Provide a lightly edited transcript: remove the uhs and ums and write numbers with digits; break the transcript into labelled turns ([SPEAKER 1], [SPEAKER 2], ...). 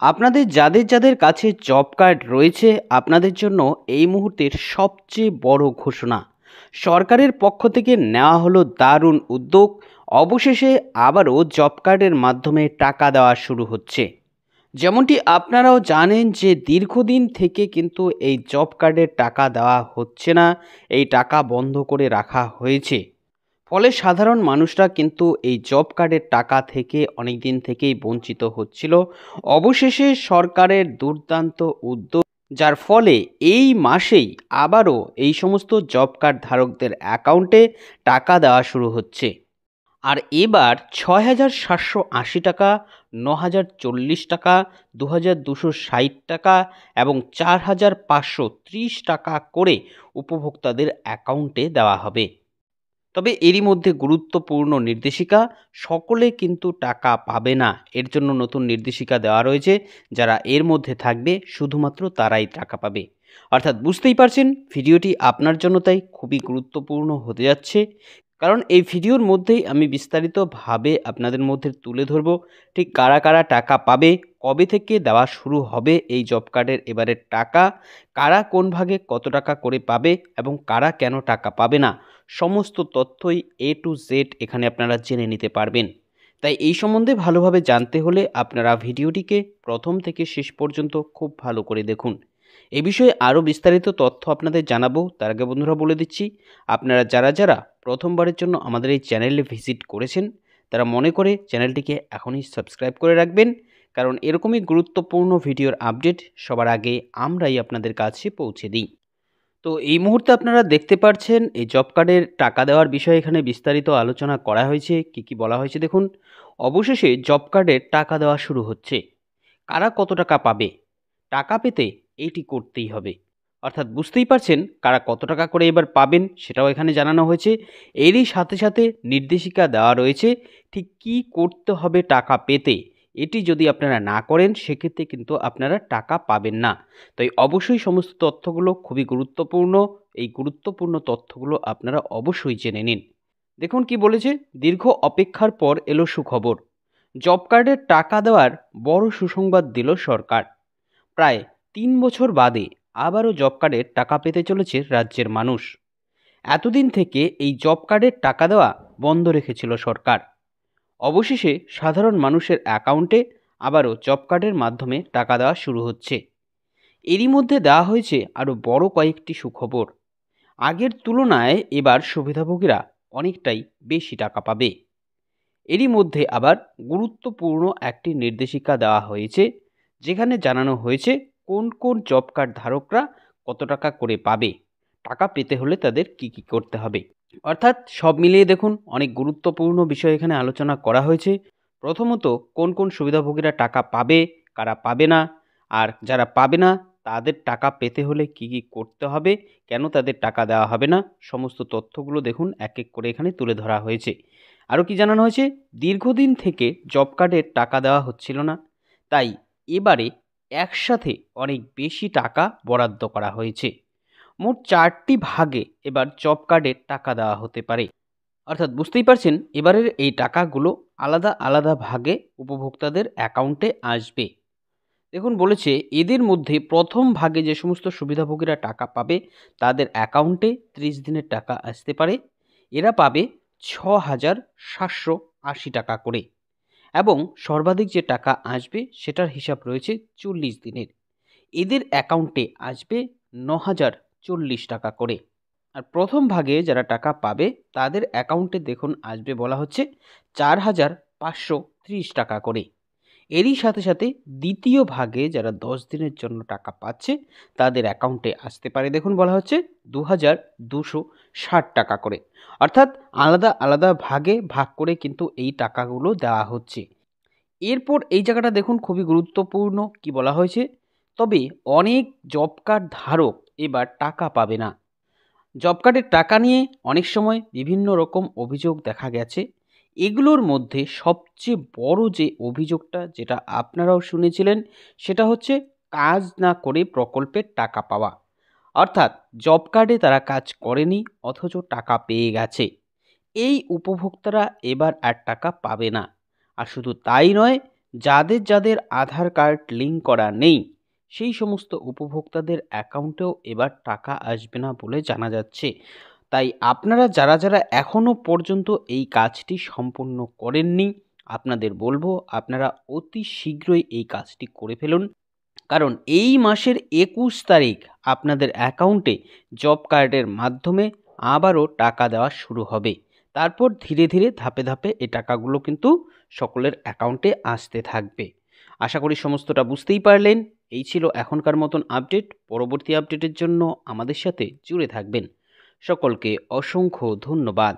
[SPEAKER 1] আপনাদের যাদের কাছে জব কার্ড রয়েছে, আপনাদের জন্য এই মুহূর্তের সবচেয়ে বড় ঘোষণা। সরকারের পক্ষ থেকে নেওয়া হলো দারুণ উদ্যোগ। অবশেষে আবারও জব কার্ডের মাধ্যমে টাকা দেওয়া শুরু হচ্ছে। যেমনটি আপনারাও জানেন যে দীর্ঘদিন থেকে কিন্তু এই জব কার্ডের টাকা দেওয়া হচ্ছে না, এই টাকা বন্ধ করে রাখা হয়েছে। ফলে সাধারণ মানুষরা কিন্তু এই জব কার্ডের টাকা থেকে অনেক দিন থেকেই বঞ্চিত হচ্ছিল। অবশেষে সরকারের দুর্দান্ত উদ্যোগ, যার ফলে এই মাসেই আবারও এই সমস্ত জব কার্ড ধারকদের অ্যাকাউন্টে টাকা দেওয়া শুরু হচ্ছে। আর এবার ৬,৭৮০ টাকা, ৯,০৪০ টাকা, ২,২৬০ টাকা এবং ৪,৫৩০ টাকা করে উপভোক্তাদের অ্যাকাউন্টে দেওয়া হবে। তবে এরই মধ্যে গুরুত্বপূর্ণ নির্দেশিকা, সকলে কিন্তু টাকা পাবে না। এর জন্য নতুন নির্দেশিকা দেওয়া রয়েছে। যারা এর মধ্যে থাকবে শুধুমাত্র তারাই টাকা পাবে। অর্থাৎ বুঝতেই পারছেন ভিডিওটি আপনার জন্য তাই খুবই গুরুত্বপূর্ণ হতে যাচ্ছে। কারণ এই ভিডিওর মধ্যেই আমি বিস্তারিতভাবে আপনাদের মধ্যে তুলে ধরব ঠিক কারা কারা টাকা পাবে, কবে থেকে দেওয়া শুরু হবে এই জব কার্ডের এবারের টাকা, কারা কোন ভাগে কত টাকা করে পাবে এবং কারা কেন টাকা পাবে না। সমস্ত তথ্যই A to Z এখানে আপনারা জেনে নিতে পারবেন। তাই এই সম্বন্ধে ভালোভাবে জানতে হলে আপনারা ভিডিওটিকে প্রথম থেকে শেষ পর্যন্ত খুব ভালো করে দেখুন। এ বিষয়ে আরও বিস্তারিত তথ্য আপনাদের জানাবো। তার আগে বন্ধুরা বলে দিচ্ছি, আপনারা যারা প্রথমবারের জন্য আমাদের এই চ্যানেলে ভিজিট করেছেন, তারা মনে করে চ্যানেলটিকে এখনই সাবস্ক্রাইব করে রাখবেন। কারণ এরকমই গুরুত্বপূর্ণ ভিডিওর আপডেট সবার আগে আমরাই আপনাদের কাছে পৌঁছে দিই। তো এই মুহূর্তে আপনারা দেখতে পাচ্ছেন এই জব কার্ডের টাকা দেওয়ার বিষয়ে এখানে বিস্তারিত আলোচনা করা হয়েছে। কি বলা হয়েছে দেখুন। অবশেষে জব কার্ডের টাকা দেওয়া শুরু হচ্ছে। কারা কত টাকা পাবে, টাকা পেতে এইটি করতেই হবে। অর্থাৎ বুঝতেই পারছেন কারা কত টাকা করে এবার পাবেন সেটাও এখানে জানানো হয়েছে। এরই সাথে সাথে নির্দেশিকা দেওয়া রয়েছে ঠিক কী করতে হবে টাকা পেতে। এটি যদি আপনারা না করেন সেক্ষেত্রে কিন্তু আপনারা টাকা পাবেন না। তাই অবশ্যই সমস্ত তথ্যগুলো খুবই গুরুত্বপূর্ণ। এই গুরুত্বপূর্ণ তথ্যগুলো আপনারা অবশ্যই জেনে নিন। দেখুন কি বলেছে, দীর্ঘ অপেক্ষার পর এলো সুখবর। জব কার্ডের টাকা দেওয়ার বড় সুসংবাদ দিল সরকার। প্রায় ৩ বছর বাদে আবারও জব কার্ডের টাকা পেতে চলেছে রাজ্যের মানুষ। এতদিন থেকে এই জব কার্ডের টাকা দেওয়া বন্ধ রেখেছিল সরকার। অবশেষে সাধারণ মানুষের অ্যাকাউন্টে আবারও জব কার্ডের মাধ্যমে টাকা দেওয়া শুরু হচ্ছে। এরই মধ্যে দেওয়া হয়েছে আরও বড় কয়েকটি সুখবর। আগের তুলনায় এবার সুবিধাভোগীরা অনেকটাই বেশি টাকা পাবে। এরই মধ্যে আবার গুরুত্বপূর্ণ একটি নির্দেশিকা দেওয়া হয়েছে, যেখানে জানানো হয়েছে কোন কোন জব কার্ড ধারকরা কত টাকা করে পাবে, টাকা পেতে হলে তাদের কি করতে হবে। অর্থাৎ সব মিলিয়ে দেখুন অনেক গুরুত্বপূর্ণ বিষয় এখানে আলোচনা করা হয়েছে। প্রথমত কোন কোন সুবিধাভোগীরা টাকা পাবে, কারা পাবে না, আর যারা পাবে না তাদের টাকা পেতে হলে কি করতে হবে, কেন তাদের টাকা দেওয়া হবে না, সমস্ত তথ্যগুলো দেখুন এক এক করে এখানে তুলে ধরা হয়েছে। আরও কি জানানো হয়েছে, দীর্ঘদিন থেকে জব কার্ডের টাকা দেওয়া হচ্ছিল না, তাই এবারে একসাথে অনেক বেশি টাকা বরাদ্দ করা হয়েছে। মোট 4টি ভাগে এবার জব কার্ডের টাকা দেওয়া হতে পারে। অর্থাৎ বুঝতেই পারছেন এবারের এই টাকাগুলো আলাদা আলাদা ভাগে উপভোক্তাদের অ্যাকাউন্টে আসবে। দেখুন বলেছে এদের মধ্যে প্রথম ভাগে যে সমস্ত সুবিধাভোগীরা টাকা পাবে তাদের অ্যাকাউন্টে 30 দিনের টাকা আসতে পারে। এরা পাবে 6,780 টাকা করে এবং সর্বাধিক যে টাকা আসবে সেটার হিসাব রয়েছে 40 দিনের। এদের অ্যাকাউন্টে আসবে 9,040 টাকা করে। আর প্রথম ভাগে যারা টাকা পাবে তাদের অ্যাকাউন্টে দেখুন আসবে বলা হচ্ছে 4,530 টাকা করে। এরই সাথে সাথে দ্বিতীয় ভাগে যারা 10 দিনের জন্য টাকা পাচ্ছে তাদের অ্যাকাউন্টে আসতে পারে দেখুন বলা হচ্ছে 2,260 টাকা করে। অর্থাৎ আলাদা আলাদা ভাগে ভাগ করে কিন্তু এই টাকাগুলো দেওয়া হচ্ছে। এরপর এই জায়গাটা দেখুন খুবই গুরুত্বপূর্ণ কি বলা হয়েছে, তবে অনেক জব কার্ড ধারক এবার টাকা পাবে না। জব কার্ডের টাকা নিয়ে অনেক সময় বিভিন্ন রকম অভিযোগ দেখা গেছে। এগুলোর মধ্যে সবচেয়ে বড় যে অভিযোগটা, যেটা আপনারাও শুনেছিলেন, সেটা হচ্ছে কাজ না করে প্রকল্পের টাকা পাওয়া। অর্থাৎ জব কার্ডে তারা কাজ করেনি অথচ টাকা পেয়ে গেছে। এই উপভোক্তারা এবার আর টাকা পাবে না। আর শুধু তাই নয়, যাদের যাদের আধার কার্ড লিঙ্ক করা নেই সেই সমস্ত উপভোক্তাদের অ্যাকাউন্টেও এবার টাকা আসবে না বলে জানা যাচ্ছে। তাই আপনারা যারা যারা এখনও পর্যন্ত এই কাজটি সম্পূর্ণ করেননি, আপনাদের বলবো আপনারা অতি শীঘ্রই এই কাজটি করে ফেলুন। কারণ এই মাসের ২১ তারিখ আপনাদের অ্যাকাউন্টে জব কার্ডের মাধ্যমে আবারও টাকা দেওয়া শুরু হবে। তারপর ধীরে ধীরে ধাপে ধাপে এই টাকাগুলো কিন্তু সকলের অ্যাকাউন্টে আসতে থাকবে। আশা করি সমস্তটা বুঝতেই পারলেন। এই ছিল এখনকার মতন আপডেট। পরবর্তী আপডেটের জন্য আমাদের সাথে জুড়ে থাকবেন। সকলকে অসংখ্য ধন্যবাদ।